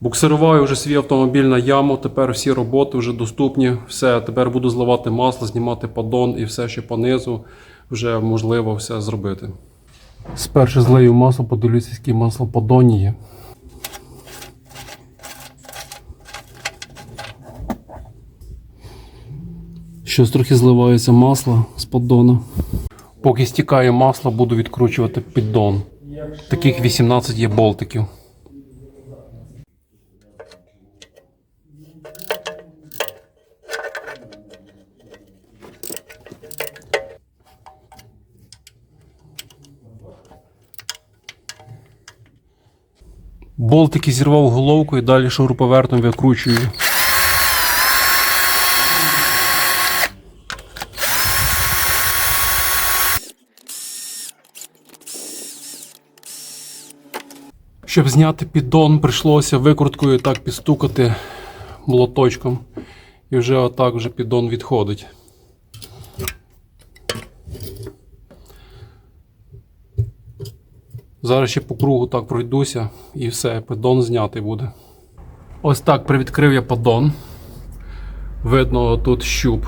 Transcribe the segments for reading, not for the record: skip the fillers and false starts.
Буксируваю вже свій автомобіль на яму, тепер всі роботи вже доступні. Все, тепер буду зливати масло, знімати поддон і все ще понизу вже можливо все зробити. Спершу злию масло, подивлюся, яке масло в поддоні є. Щось трохи зливається масло з поддону. Поки стікає масло, буду відкручувати піддон. Таких 18 є болтиків. Болтики зірвав головку і далі шуруповертом викручую. Щоб зняти піддон, прийшлося викруткою так підстукати молоточком. І вже отак вже піддон відходить. Зараз ще по кругу так пройдуся і все, піддон знятий буде. Ось так привідкрив я поддон. Видно тут щуп.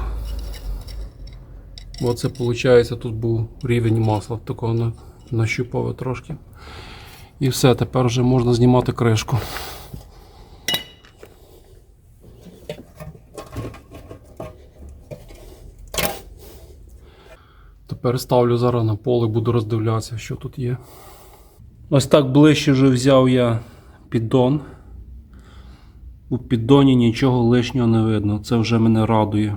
Оце виходить, тут був рівень масла, такого нащупав трошки. І все, тепер вже можна знімати кришку. Тепер ставлю зараз на поле, буду роздивлятися, що тут є. Ось так ближче вже взяв я піддон. У піддоні нічого лишнього не видно, це вже мене радує.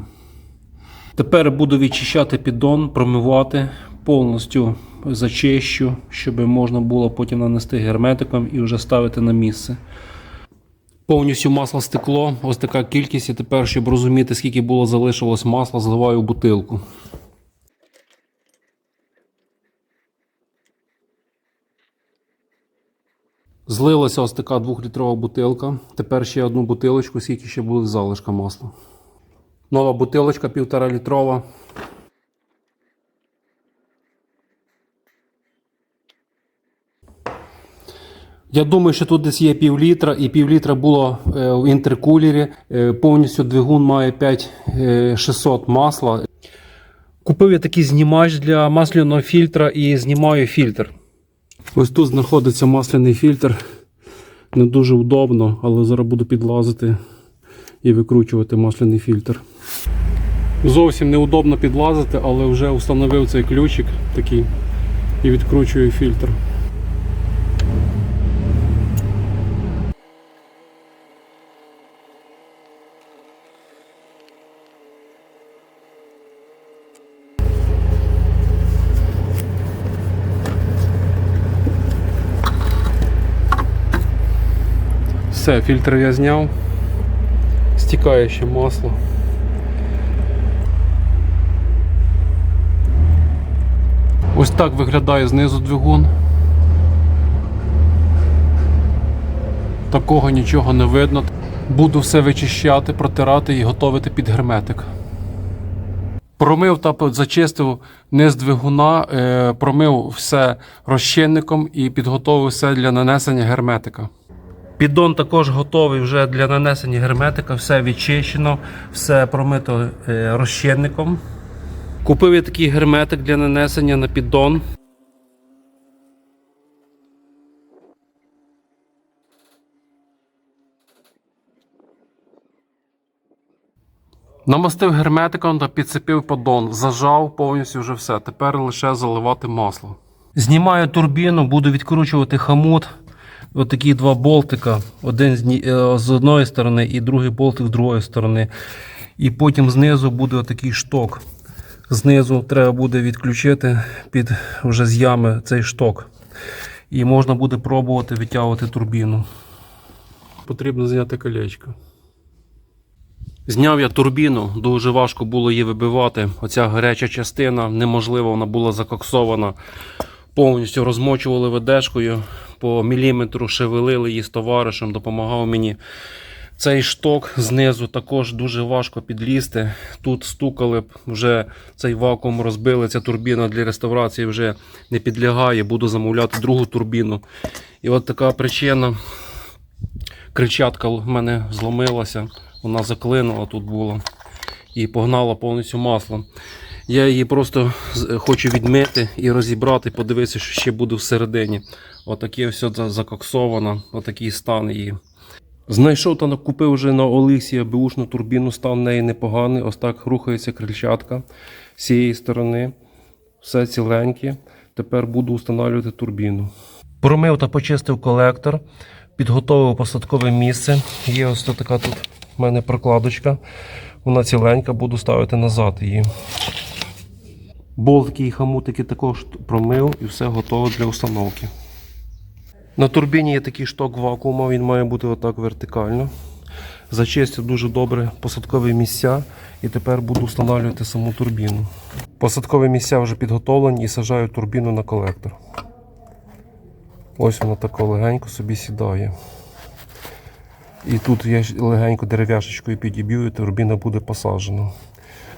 Тепер буду відчищати піддон, промивати, повністю зачищу, щоб можна було потім нанести герметиком і вже ставити на місце. Повністю масло стекло, ось така кількість, і тепер, щоб розуміти, скільки було залишилось масла, зливаю в бутилку. Злилася ось така 2-літрова бутилка. Тепер ще одну бутилочку, скільки ще буде залишка масла. Нова бутилочка 1,5-літрова. Я думаю, що тут десь є пів-літра, і пів-літра було в інтеркулері. Повністю двигун має 5600 масла. Купив я такий знімач для масляного фільтра і знімаю фільтр. Ось тут знаходиться масляний фільтр. Не дуже удобно, але зараз буду підлазити і викручувати масляний фільтр. Зовсім неудобно підлазити, але вже встановив цей ключик такий і відкручую фільтр. Все, фільтр я зняв, стікає ще масло. Ось так виглядає знизу двигун. Такого нічого не видно. Буду все вичищати, протирати і готувати під герметик. Промив та зачистив низ двигуна, промив все розчинником і підготовив все для нанесення герметика. Піддон також готовий вже для нанесення герметика, все відчищено, все промито розчинником. Купив я такий герметик для нанесення на піддон. Намастив герметиком та підцепив поддон, зажав повністю вже все. Тепер лише заливати масло. Знімаю турбіну, буду відкручувати хомут. Ось такі два болтика, один з одної сторони і другий болтик з другої сторони. І потім знизу буде отакий шток. Знизу треба буде відключити під вже з ями цей шток. І можна буде пробувати витягувати турбіну. Потрібно зняти колечко. Зняв я турбіну, дуже важко було її вибивати. Оця гаряча частина, неможливо, вона була закоксована. Повністю розмочували ведешкою, по міліметру шевелили її з товаришем, допомагав мені. Цей шток знизу також дуже важко підлізти. Тут стукали, вже цей вакуум розбили, ця турбіна для реставрації вже не підлягає, буду замовляти другу турбіну. І от така причина. Крильчатка в мене зломилася, вона заклинула тут була і погнала повністю маслом. Я її просто хочу відмити і розібрати, подивитися, що ще буде всередині. Отаке все закоксовано, отакий стан її. Знайшов та купив вже на Олексі беушну турбіну, стан в неї непоганий. Ось так рухається крильчатка з цієї сторони. Все ціленьке. Тепер буду встановлювати турбіну. Промив та почистив колектор, підготовив посадкове місце. Є ось така тут в мене прокладочка. Вона ціленька, буду ставити назад її. Болтики і хамутики також промив і все готове для установки. На турбіні є такий шток вакуума, він має бути отак вертикально. Зачистив дуже добре посадкові місця і тепер буду встановлювати саму турбіну. Посадкові місця вже підготовлені і саджаю турбіну на колектор. Ось вона така легенько собі сідає. І тут я легенько дерев'яшечкою підіб'ю і турбіна буде посаджена.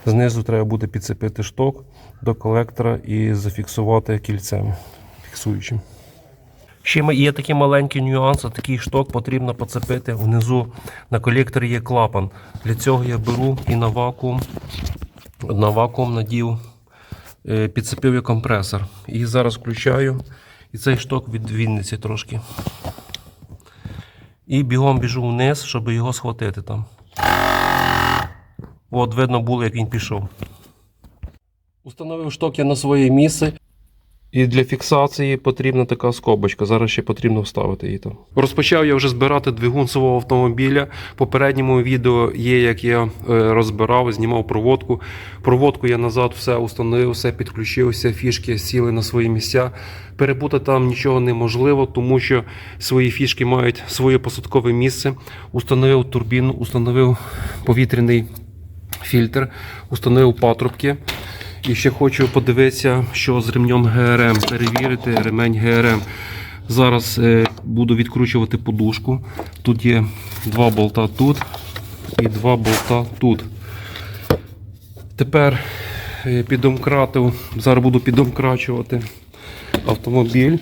Знизу треба буде підцепити шток до колектора і зафіксувати кільцем фіксуючим. Ще є такий маленький нюанс, такий шток потрібно поцепити. Внизу на колекторі є клапан. Для цього я беру і на вакуум надів, підцепив я компресор. І зараз включаю, і цей шток відвільниться трошки. І бігом біжу вниз, щоб його схватити там. От видно було, як він пішов. Установив шток я на своє місце. І для фіксації потрібна така скобочка. Зараз ще потрібно вставити її там. Розпочав я вже збирати двигун свого автомобіля. В попередньому відео є, як я розбирав, знімав проводку. Проводку я назад все установив, все підключив, всі фішки сіли на свої місця. Перепутати там нічого неможливо, тому що свої фішки мають своє посадкове місце. Установив турбіну, установив повітряний фільтр, установив патрубки. І ще хочу подивитися, що з ремнем ГРМ, перевірити ремень ГРМ. Зараз буду відкручувати подушку. Тут є два болта тут і два болта тут. Тепер піддомкратив, зараз буду піддомкрачувати автомобіль.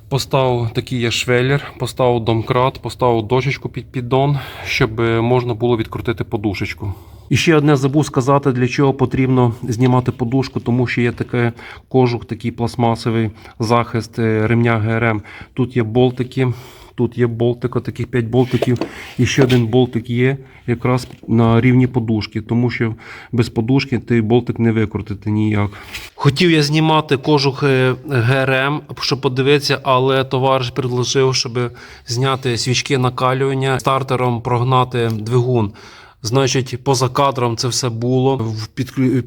Поставив такий є швеллер, поставив домкрат, поставив дощечку під піддон, щоб можна було відкрутити подушечку. І ще одне забув сказати, для чого потрібно знімати подушку, тому що є такий кожух, такий пластмасовий захист ремня ГРМ. Тут є болтики, тут є болтик, таких 5 болтиків. І ще один болтик є якраз на рівні подушки, тому що без подушки той болтик не викрутити ніяк. Хотів я знімати кожух ГРМ, щоб подивитися, але товариш предложив, щоб зняти свічки накалювання, стартером прогнати двигун. Значить, поза кадром це все було.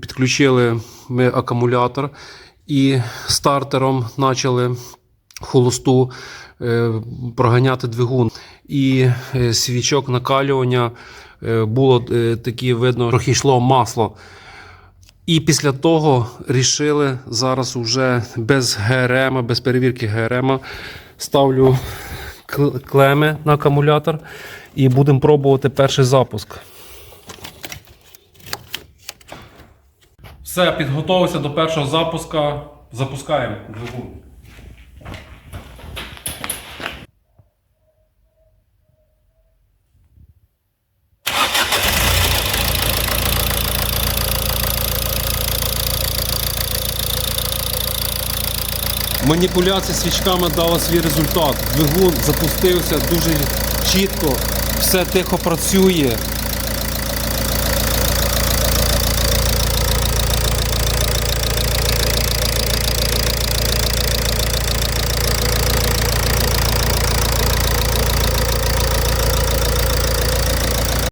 Підключили ми акумулятор і стартером почали холосту проганяти двигун. І свічок накалювання було таке, видно, трохи йшло масло. І після того вирішили зараз вже без ГРМ, без перевірки ГРМ, ставлю клеми на акумулятор і будемо пробувати перший запуск. Все, підготувався до першого запуска. Запускаємо двигун. Маніпуляція свічками дала свій результат. Двигун запустився дуже чітко, все тихо працює.